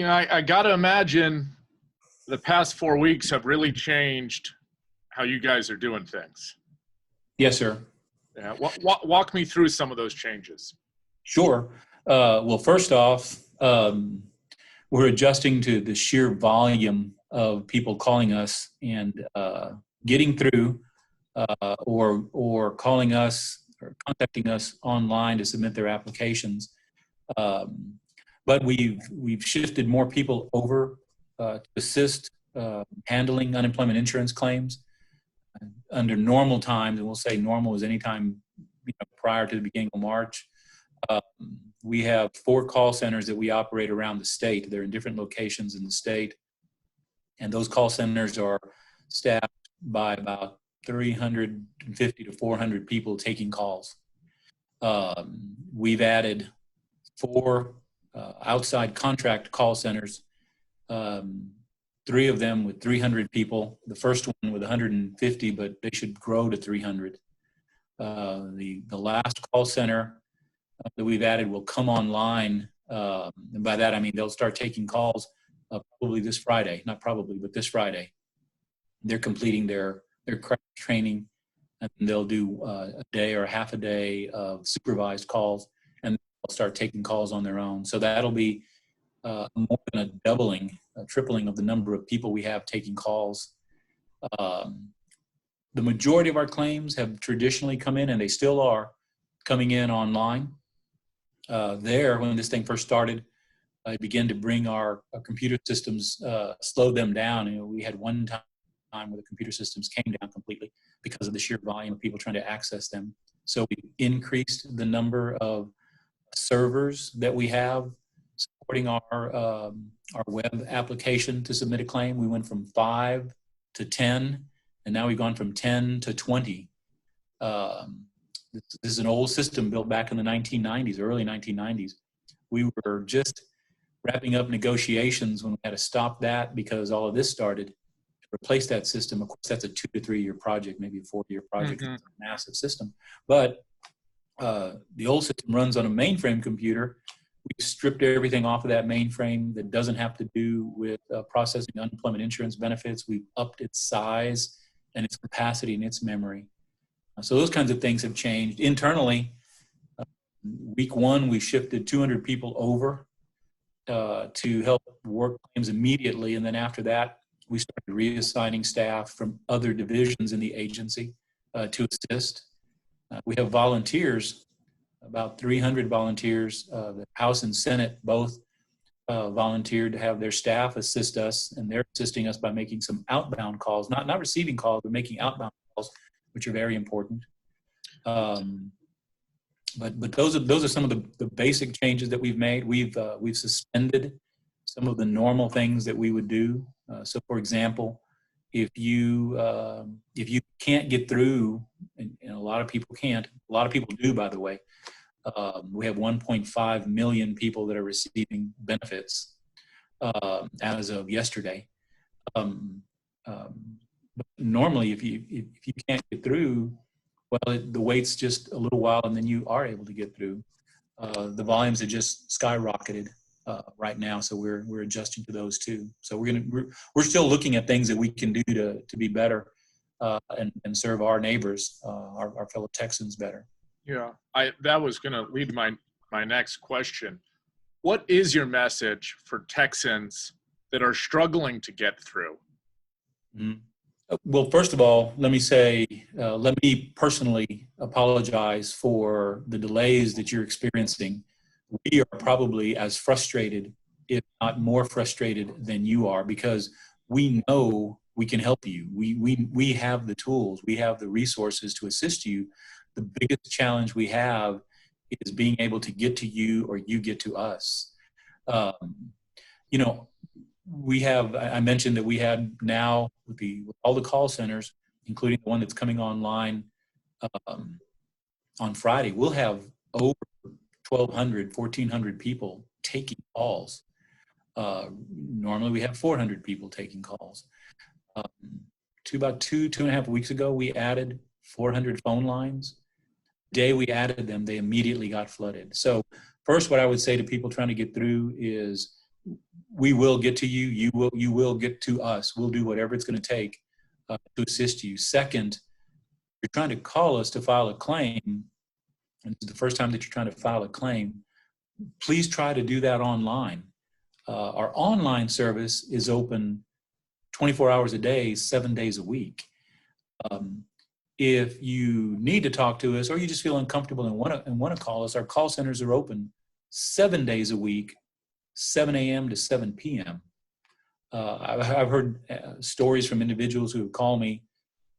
I got to imagine the past 4 weeks have really changed how you guys are doing things. Yes, sir. Yeah, walk me through some of those changes. Sure. Well, first off, we're adjusting to the sheer volume of people calling us and getting through, or calling us or contacting us online to submit their applications. But we've shifted more people over to assist handling unemployment insurance claims. Under normal times, and we'll say normal is any time prior to the beginning of March, we have 4 call centers that we operate around the state. They're in different locations in the state. And those call centers are staffed by about 350 to 400 people taking calls. We've added 4 outside contract call centers, 3 of them with 300 people, the first one with 150, but they should grow to 300. The last call center that we've added will come online, and by that I mean they'll start taking calls probably this Friday, not probably, but this Friday. They're completing their crash training, and they'll do a day or half a day of supervised calls, and they'll start taking calls on their own. So that'll be more than a doubling, a tripling of the number of people we have taking calls. The majority of our claims have traditionally come in, and they still are coming in online. When this thing first started, I began to bring our computer systems, slow them down. We had one time where the computer systems came down completely because of the sheer volume of people trying to access them. So we increased the number of servers that we have supporting our web application to submit a claim. We went from 5 to 10, and now we've gone from 10 to 20. This is an old system built back in the 1990s, early 1990s. We were just wrapping up negotiations when we had to stop that because all of this started to replace that system. Of course, that's a 2 to 3 year project, maybe a 4-year project. Mm-hmm. It's a massive system. But the old system runs on a mainframe computer. We stripped everything off of that mainframe that doesn't have to do with processing unemployment insurance benefits. We've upped its size and its capacity and its memory. So those kinds of things have changed. Internally, week 1, we shifted 200 people over to help work claims immediately. And then after that, we started reassigning staff from other divisions in the agency to assist. We have volunteers, about 300 volunteers. The House and Senate both volunteered to have their staff assist us, and they're assisting us by making some outbound calls, not receiving calls, but making outbound calls, which are very important. But those are some of the basic changes that we've made. We've suspended some of the normal things that we would do. So, for example, if you can't get through, and a lot of people can't, a lot of people do, by the way. We have 1.5 million people that are receiving benefits as of yesterday. But normally, if you can't get through, well, the wait's just a little while, and then you are able to get through. The volumes have just skyrocketed right now, so we're adjusting to those too. So we're still looking at things that we can do to be better and serve our neighbors, our fellow Texans better. Yeah, that was going to lead my next question. What is your message for Texans that are struggling to get through? Mm-hmm. Well, first of all, let me personally apologize for the delays that you're experiencing. We are probably as frustrated, if not more frustrated than you are, because we know we can help you. We have the tools, we have the resources to assist you. The biggest challenge we have is being able to get to you or you get to us. I mentioned that we had now with all the call centers, including the one that's coming online on Friday, we'll have over 1,200, 1,400 people taking calls. Normally we have 400 people taking calls. About two and a half weeks ago, we added 400 phone lines. The day we added them, they immediately got flooded. So first, what I would say to people trying to get through is we will get to you. You will get to us. We'll do whatever it's going to take to assist you. Second, you're trying to call us to file a claim, and this is the first time that you're trying to file a claim, please try to do that online. Our online service is open 24 hours a day, 7 days a week. If you need to talk to us or you just feel uncomfortable and want to call us, our call centers are open 7 days a week, 7 a.m. to 7 p.m. I've heard stories from individuals who call me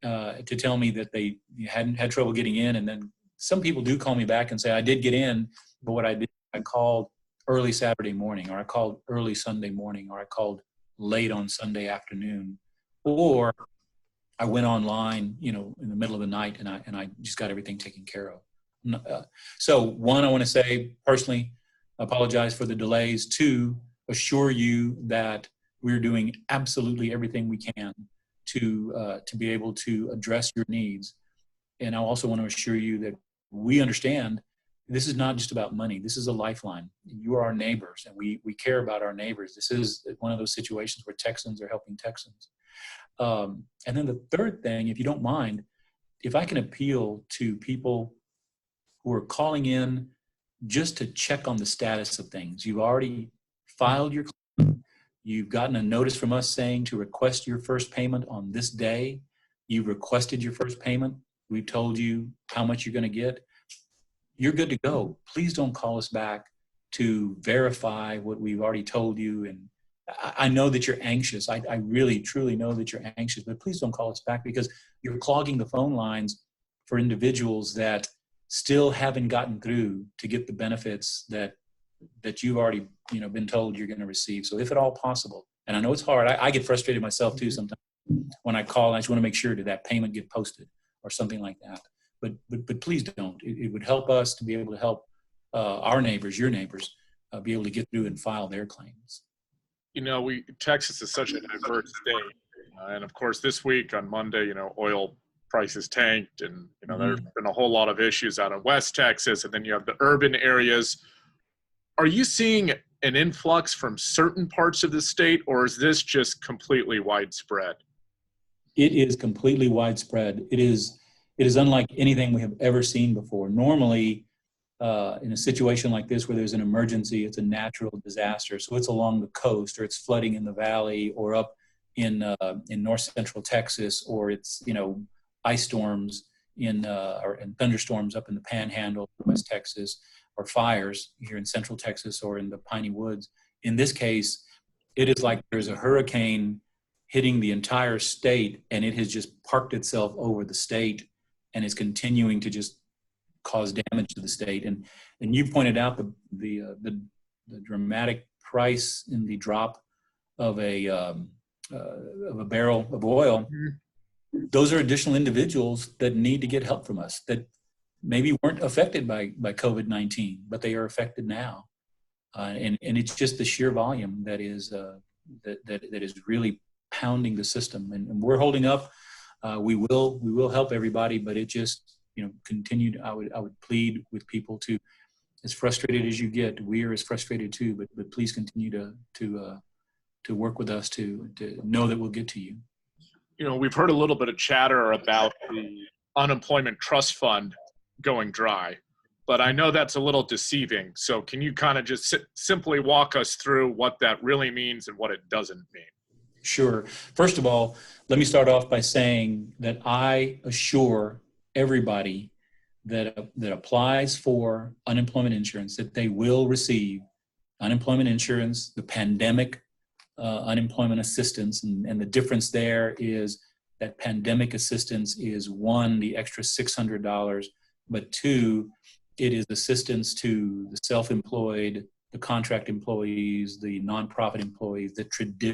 to tell me that they hadn't had trouble getting in, and then some people do call me back and say, I did get in, but what I did, I called early Saturday morning, or I called early Sunday morning, or I called late on Sunday afternoon, or I went online, in the middle of the night, and I just got everything taken care of. So one, I want to say personally, apologize for the delays. Two, assure you that we're doing absolutely everything we can to be able to address your needs. And I also want to assure you that we understand this is not just about money. This is a lifeline. You are our neighbors, and we care about our neighbors. This is one of those situations where Texans are helping Texans. And then the third thing, if you don't mind, if I can appeal to people who are calling in just to check on the status of things. You've already filed your claim. You've gotten a notice from us saying to request your first payment on this day. You've requested your first payment. We've told you how much you're going to get. You're good to go. Please don't call us back to verify what we've already told you. And I know that you're anxious. I really, truly know that you're anxious, but please don't call us back because you're clogging the phone lines for individuals that still haven't gotten through to get the benefits that you've already been told you're going to receive. So if at all possible, and I know it's hard, I get frustrated myself too sometimes when I call. I just want to make sure that payment get posted or something like that. But please don't. It would help us to be able to help our neighbors, your neighbors, be able to get through and file their claims. Texas is such a diverse state, and of course this week on Monday, oil prices tanked, and there's been a whole lot of issues out in West Texas, and then you have the urban areas. Are you seeing an influx from certain parts of the state, or is this just completely widespread? It is completely widespread. It is unlike anything we have ever seen before. Normally, in a situation like this where there's an emergency, it's a natural disaster. So it's along the coast, or it's flooding in the valley, or up in north central Texas, or it's ice storms or thunderstorms up in the Panhandle, West Texas, or fires here in central Texas or in the Piney Woods. In this case, it is like there's a hurricane hitting the entire state, and it has just parked itself over the state and is continuing to just cause damage to the state. And you pointed out the dramatic price in the drop of a barrel of oil. Those are additional individuals that need to get help from us that maybe weren't affected by COVID-19, but they are affected now. And it's just the sheer volume that is really pounding the system. And we're holding up. We will help everybody, but it just continued. I would plead with people to, as frustrated as you get, we are as frustrated too. But please continue to work with us to know that we'll get to you. We've heard a little bit of chatter about the unemployment trust fund going dry, but I know that's a little deceiving. So can you kind of just simply walk us through what that really means and what it doesn't mean? Sure. First of all, let me start off by saying that I assure everybody that applies for unemployment insurance that they will receive unemployment insurance, the pandemic unemployment assistance. And the difference there is that pandemic assistance is, one, the extra $600, but two, it is assistance to the self-employed, the contract employees, the nonprofit employees, the